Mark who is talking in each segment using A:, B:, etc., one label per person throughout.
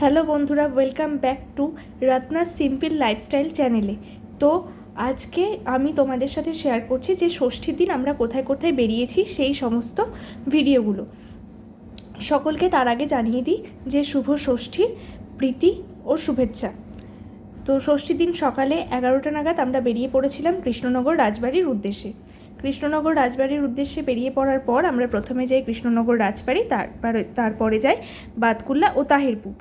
A: Hello বন্ধুরা, welcome back to Ratna's simple lifestyle চ্যানেলে। তো আজকে আমি তোমাদের সাথে শেয়ার করছি যে ষষ্ঠীর দিন আমরা কোথায় কোথায় বেরিয়েছি সেই সমস্ত ভিডিওগুলো। সকলকে তার আগে জানিয়ে দিই যে শুভ ষষ্ঠীর প্রীতি ও শুভেচ্ছা। তো ষষ্ঠীর দিন সকালে 11টা নাগাদ আমরা বেরিয়ে পড়েছিলাম কৃষ্ণনগর রাজবাড়ির উদ্দেশ্যে। কৃষ্ণনগর রাজবাড়ির উদ্দেশ্যে বেরিয়ে পড়ার পর আমরা প্রথমে যাই কৃষ্ণনগর রাজবাড়ি, তারপরে যাই বাতকুল্লা ও তাহিরপুর।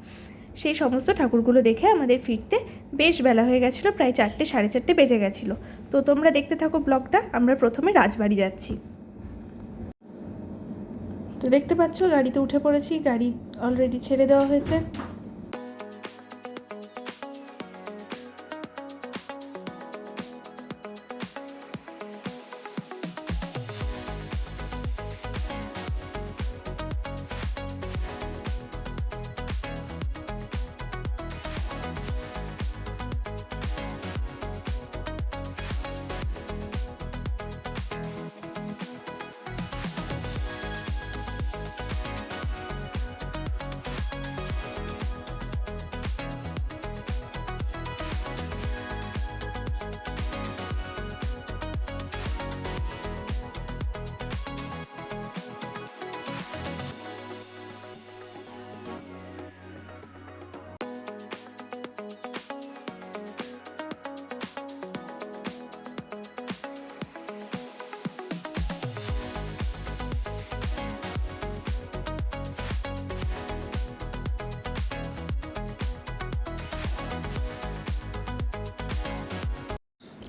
A: সেই সমস্ত ঠাকুরগুলো দেখে আমাদের ফিরতে বেশ বেলা হয়ে গেছিলো, প্রায় 4টে সাড়ে 4টে বেজে গেছিলো। তো তোমরা দেখতে থাকো ব্লগটা। আমরা প্রথমে রাজবাড়ি যাচ্ছি। তো দেখতে পাচ্ছ গাড়িতে উঠে পড়েছি, গাড়ি অলরেডি ছেড়ে দেওয়া হয়েছে।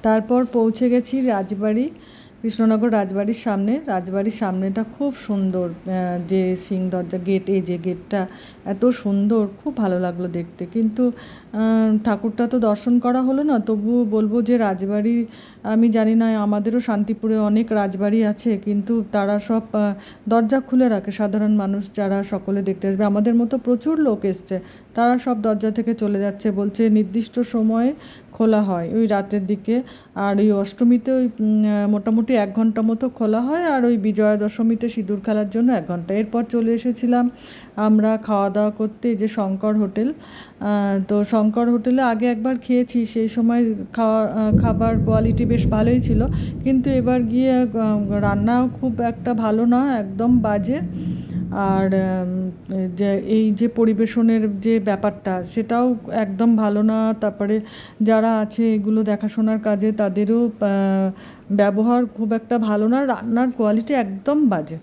B: তারপর পৌঁছে গেছি রাজবাড়ি, কৃষ্ণনগর রাজবাড়ির সামনে। রাজবাড়ির সামনেটা খুব সুন্দর, যে সিং দরজা গেট, এই যে গেটটা এত সুন্দর, খুব ভালো লাগলো দেখতে। কিন্তু ঠাকুরটা তো দর্শন করা হলো না, তবুও বলবো যে রাজবাড়ি, আমি জানি না আমাদেরও শান্তিপুরে অনেক রাজবাড়ি আছে, কিন্তু তারা সব দরজা খুলে রাখে। সাধারণ মানুষ যারা সকলে দেখতে আসবে, আমাদের মতো প্রচুর লোক এসছে, তারা সব দরজা থেকে চলে যাচ্ছে, বলছে নির্দিষ্ট সময়ে খোলা হয় ওই রাতের দিকে। আর ওই অষ্টমীতে ওই মোটামুটি 1 ঘন্টা মতো খোলা হয়, আর ওই বিজয়া দশমীতে সিঁদুর খেলার জন্য 1 ঘন্টা। এরপর চলে এসেছিলাম আমরা খাওয়া দাওয়া করতে, যে শঙ্কর হোটেল। তো শঙ্কর হোটেলে আগে একবার খেয়েছি, সেই সময় খাবার কোয়ালিটি বেশ ভালোই ছিল, কিন্তু এবার গিয়ে রান্নাও খুব একটা ভালো না, একদম বাজে। আর যে এই যে পরিবেশনের যে ব্যাপারটা, সেটাও একদম ভালো না। তারপরে যারা আছে এগুলো দেখাশোনার কাজে, তাদেরও ব্যবহার খুব একটা ভালো না, রান্নার কোয়ালিটি একদম বাজে,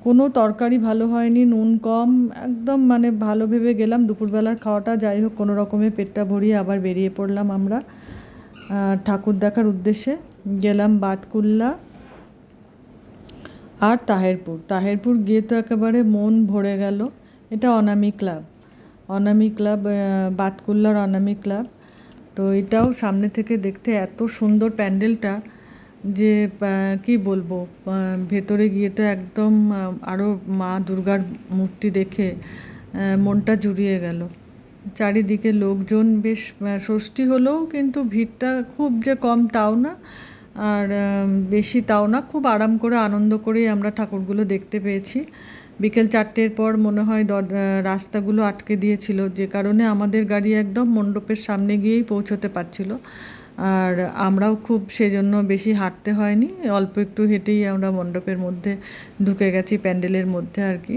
B: কোনো তরকারি ভালো হয়নি, নুন কম, একদম মানে ভালো ভেবে গেলাম দুপুরবেলার খাওয়াটা। যাই হোক, কোনো রকমে পেটটা ভরিয়ে আবার বেরিয়ে পড়লাম আমরা ঠাকুর দেখার উদ্দেশ্যে। গেলাম বাতকুল্লা আর তাহেরপুর গিয়ে তো একেবারে মন ভরে গেল। এটা অনামি ক্লাব, বাতকুল্লার অনামি ক্লাব। তো এটাও সামনে থেকে দেখতে এত সুন্দর প্যান্ডেলটা, যে কি বলবো, ভেতরে গিয়ে তো একদম আরও মা দুর্গার মূর্তি দেখে মনটা জুড়িয়ে গেল। চারিদিকে লোকজন বেশ, ষষ্ঠী হলেও কিন্তু ভিড়টা খুব যে কম তাও না, আর বেশি তাও না, খুব আরাম করে আনন্দ করেই আমরা ঠাকুরগুলো দেখতে পেয়েছি। বিকেল 4টের পর মনে হয় রাস্তাগুলো আটকে দিয়েছিল, যে কারণে আমাদের গাড়ি একদম মণ্ডপের সামনে গিয়েই পৌঁছতে পারছিল। আর আমরাও খুব সেজন্য বেশি হাঁটতে হয়নি, অল্প একটু হেঁটেই আমরা মণ্ডপের মধ্যে ঢুকে গেছি, প্যান্ডেলের মধ্যে আর কি।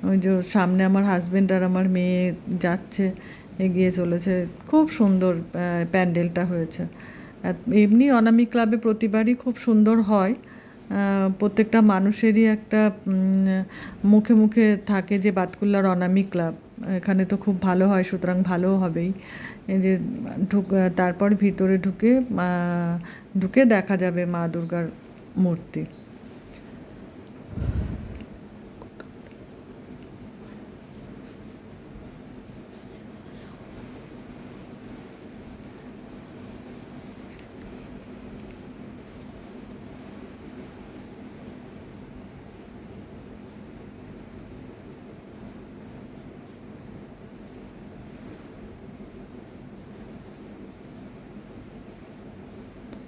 B: ওই যে সামনে আমার হাজব্যান্ড আর আমার মেয়ে যাচ্ছে, এগিয়ে চলেছে। খুব সুন্দর প্যান্ডেলটা হয়েছে। এমনি অনামি ক্লাবে প্রতিবারই খুব সুন্দর হয়, প্রত্যেকটা মানুষেরই একটা মুখে মুখে থাকে যে বাতকুল্লার অনামি ক্লাব, এখানে তো খুব ভালো হয়, সুতরাং ভালোও হবেই। এই যে তারপর ভিতরে ঢুকে দেখা যাবে মা দুর্গার মূর্তি।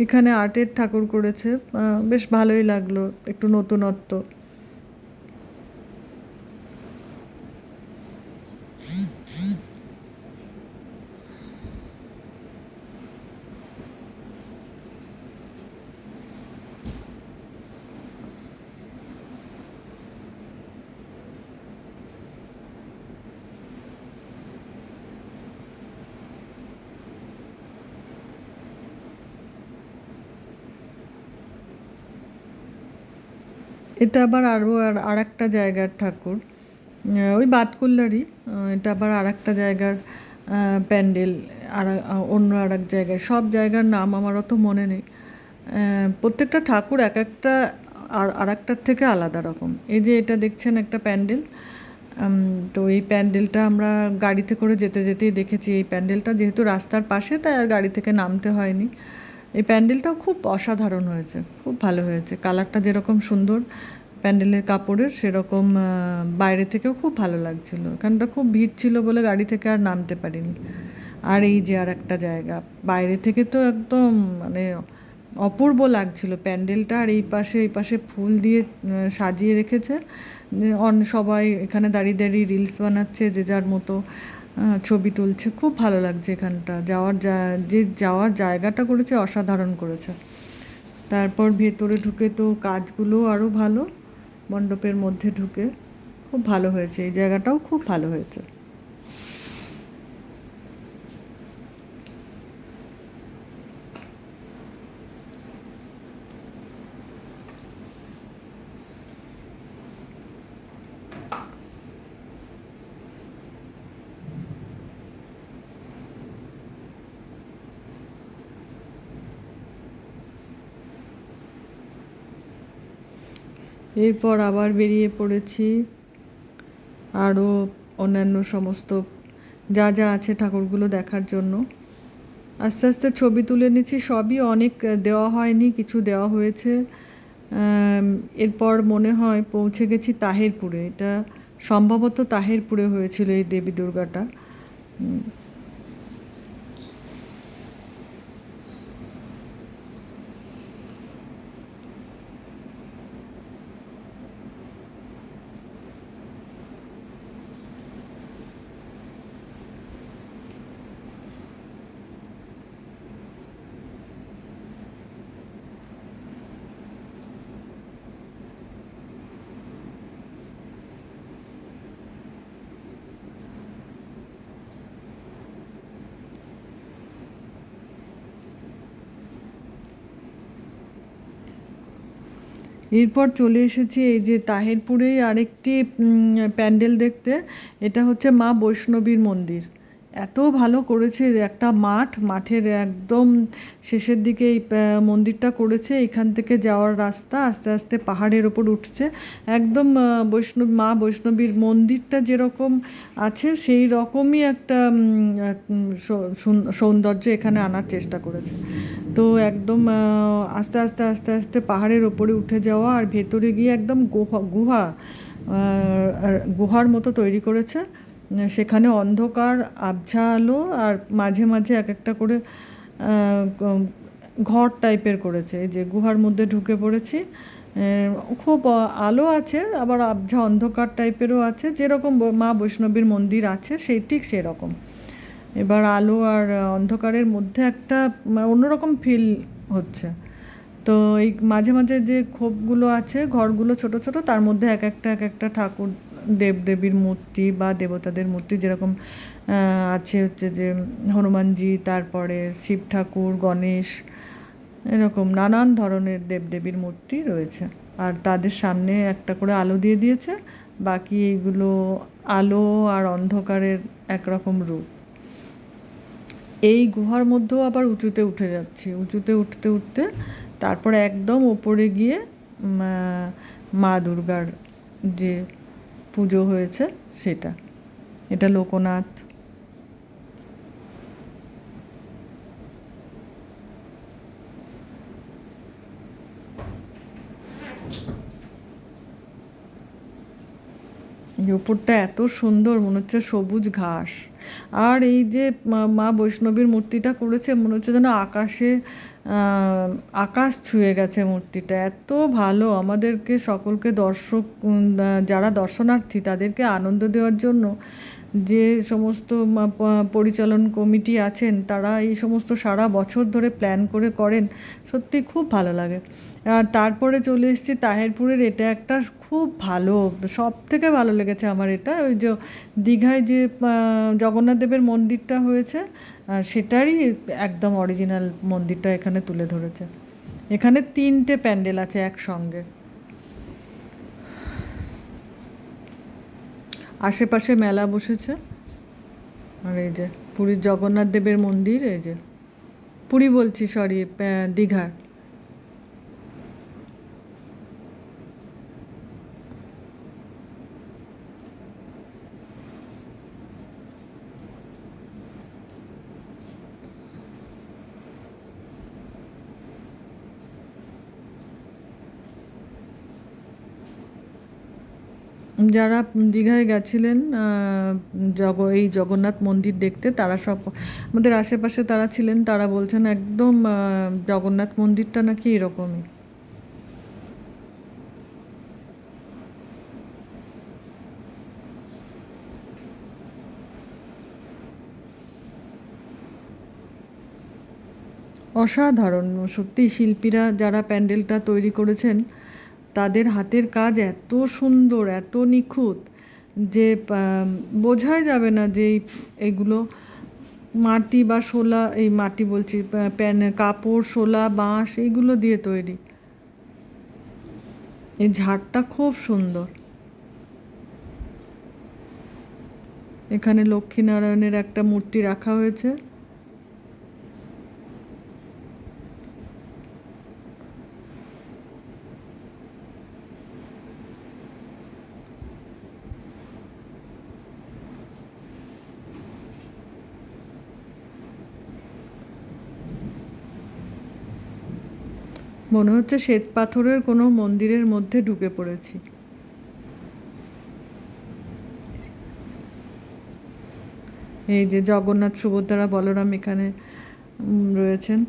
B: এখানে আর্টের ঠাকুর করেছে, বেশ ভালোই লাগলো, একটু নতুনত্ব। এটা আবার আরও আর একটা জায়গার ঠাকুর, ওই বাতকুল্লারই। এটা আবার আর একটা জায়গার প্যান্ডেল, আর অন্য আর এক জায়গায়। সব জায়গার নাম আমার অত মনে নেই। প্রত্যেকটা ঠাকুর এক একটা আর একটার থেকে আলাদা রকম। এই যে এটা দেখছেন একটা প্যান্ডেল, তো এই প্যান্ডেলটা আমরা গাড়িতে করে যেতে যেতেই দেখেছি। এই প্যান্ডেলটা যেহেতু রাস্তার পাশে, তাই আর গাড়ি থেকে নামতে হয়নি। এই প্যান্ডেলটাও খুব অসাধারণ হয়েছে, খুব ভালো হয়েছে। কালারটা যেরকম সুন্দর প্যান্ডেলের কাপড়ের, সেরকম বাইরে থেকেও খুব ভালো লাগছিল। এখানটা খুব ভিড় ছিল বলে গাড়ি থেকে আর নামতে পারিনি। আর এই যে আর একটা জায়গা, বাইরে থেকে তো একদম মানে অপূর্ব লাগছিল প্যান্ডেলটা। আর এই পাশে ফুল দিয়ে সাজিয়ে রেখেছে। সবাই এখানে দাঁড়িয়ে দাঁড়িয়ে রিলস বানাচ্ছে, যে যার মতো ছবি তুলছে। খুব ভালো লাগছে এখানটা। যাওয়ার জায়গাটা করেছে, অসাধারণ করেছে। তারপর ভেতরে ঢুকে তো কাজগুলো আরও ভালো, মণ্ডপের মধ্যে ঢুকে খুব ভালো হয়েছে। এই জায়গাটাও খুব ভালো হয়েছে। এরপর আবার বেরিয়ে পড়েছি আরও অন্যান্য সমস্ত যা যা আছে ঠাকুরগুলো দেখার জন্য। আস্তে আস্তে ছবি তুলে নিচ্ছি। সবই অনেক দেওয়া হয়নি, কিছু দেওয়া হয়েছে। এরপর মনে হয় পৌঁছে গেছি তাহেরপুরে। এটা সম্ভবত তাহেরপুরে হয়েছিল এই দেবী দুর্গাটা। এরপর চলে এসেছি এই যে তাহেরপুরেই আরেকটি প্যান্ডেল দেখতে। এটা হচ্ছে মা বৈষ্ণবীর মন্দির। এত ভালো করেছে, একটা মাঠের একদম শেষের দিকে এই মন্দিরটা করেছে। এখান থেকে যাওয়ার রাস্তা আস্তে আস্তে পাহাড়ের ওপর উঠছে। একদম মা বৈষ্ণবীর মন্দিরটা যেরকম আছে সেই রকমই একটা সৌন্দর্য এখানে আনার চেষ্টা করেছে। তো একদম আস্তে আস্তে আস্তে আস্তে পাহাড়ের ওপরে উঠে যাওয়া, আর ভেতরে গিয়ে একদম গুহার মতো তৈরি করেছে। সেখানে অন্ধকার, আবছা আলো, আর মাঝে মাঝে এক একটা করে ঘর টাইপের করেছে। এই যে গুহার মধ্যে ঢুকে পড়েছি। খুব আলো আছে, আবার আবছা অন্ধকার টাইপেরও আছে, যেরকম মা বৈষ্ণবীর মন্দির আছে সেই ঠিক সেরকম। এবার আলো আর অন্ধকারের মধ্যে একটা অন্যরকম ফিল হচ্ছে। তো এই মাঝে মাঝে যে খোপগুলো আছে, ঘরগুলো ছোট ছোট, তার মধ্যে এক একটা ঠাকুর, দেবদেবীর মূর্তি বা দেবতাদের মূর্তি, যেরকম আছে হচ্ছে যে হনুমানজি, তারপরে শিব ঠাকুর, গণেশ, এরকম নানান ধরনের দেবদেবীর মূর্তি রয়েছে। আর তাদের সামনে একটা করে আলো দিয়ে দিয়েছে। বাকি এইগুলো আলো আর অন্ধকারের একরকম রূপ। এই গুহার মধ্যেও আবার উঁচুতে উঠে যাচ্ছি। উঁচুতে উঠতে উঠতে তারপরে একদম ওপরে গিয়ে মা দুর্গার যে পুজো হয়েছে সেটা। এটা লোকনাথ। যে উপরটা এত সুন্দর, মনে হচ্ছে সবুজ ঘাস। আর এই যে মা বৈষ্ণবীর মূর্তিটা করেছে, মনে হচ্ছে যেন আকাশ ছুঁয়ে গেছে মূর্তিটা। এত ভালো, আমাদেরকে সকলকে যারা দর্শনার্থী তাদেরকে আনন্দ দেওয়ার জন্য যে সমস্ত পরিচালন কমিটি আছেন, তারা এই সমস্ত সারা বছর ধরে প্ল্যান করেন। সত্যি খুব ভালো লাগে। আর তারপরে চলে এসেছি তাহেরপুরের। এটা একটা খুব ভালো, সব থেকে ভালো লেগেছে আমার এটা। ওই যে দীঘায় যে জগন্নাথ দেবের মন্দিরটা হয়েছে, সেটারই একদম অরিজিনাল মন্দিরটা এখানে তুলে ধরেছে। এখানে 3টে প্যান্ডেল আছে একসঙ্গে। আশেপাশে মেলা বসেছে। আর এই যে পুরীর জগন্নাথ দেবের মন্দির, এই যে পুরী বলছি, সরি, দীঘার। যারা দীঘায় গেছিলেন এই জগন্নাথ মন্দির দেখতে, তারা সব আমাদের আশেপাশে তারা ছিলেন, তারা বলছেন একদম জগন্নাথ মন্দিরটা নাকি এরকমই। অসাধারণ সত্যি, শিল্পীরা যারা প্যান্ডেলটা তৈরি করেছেন তাদের হাতের কাজ এত সুন্দর, এত নিখুঁত যে বোঝাই যাবে না যে এগুলো মাটি বা শোলা, এই মাটি বলছি, কাপড়, শোলা, বাঁশ এইগুলো দিয়ে তৈরি। এই ঝাড়টা খুব সুন্দর। এখানে লক্ষ্মীনারায়ণের একটা মূর্তি রাখা হয়েছে। মনে হচ্ছে শ্বেত পাথরের কোনো মন্দিরের মধ্যে ঢুকে পড়েছি। এই যে জগন্নাথ, সুভদ্রা, বলরাম এখানে রয়েছেন।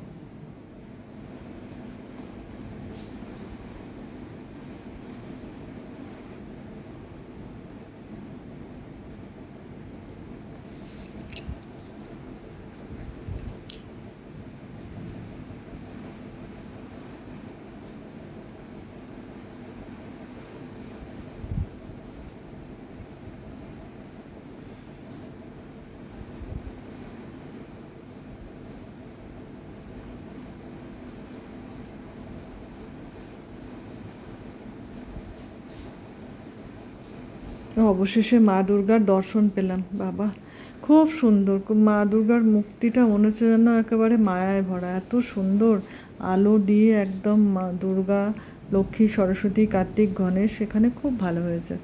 B: অবশেষে মা দুর্গার দর্শন পেলাম। বাবা, খুব সুন্দর। মা দুর্গার মূর্তিটা মনে হচ্ছে যেন একেবারে মায়ায় ভরা, এত সুন্দর আলো দিয়ে একদম। মা দুর্গা, লক্ষ্মী, সরস্বতী, কার্তিক, গণেশ এখানে খুব ভালো হয়েছে।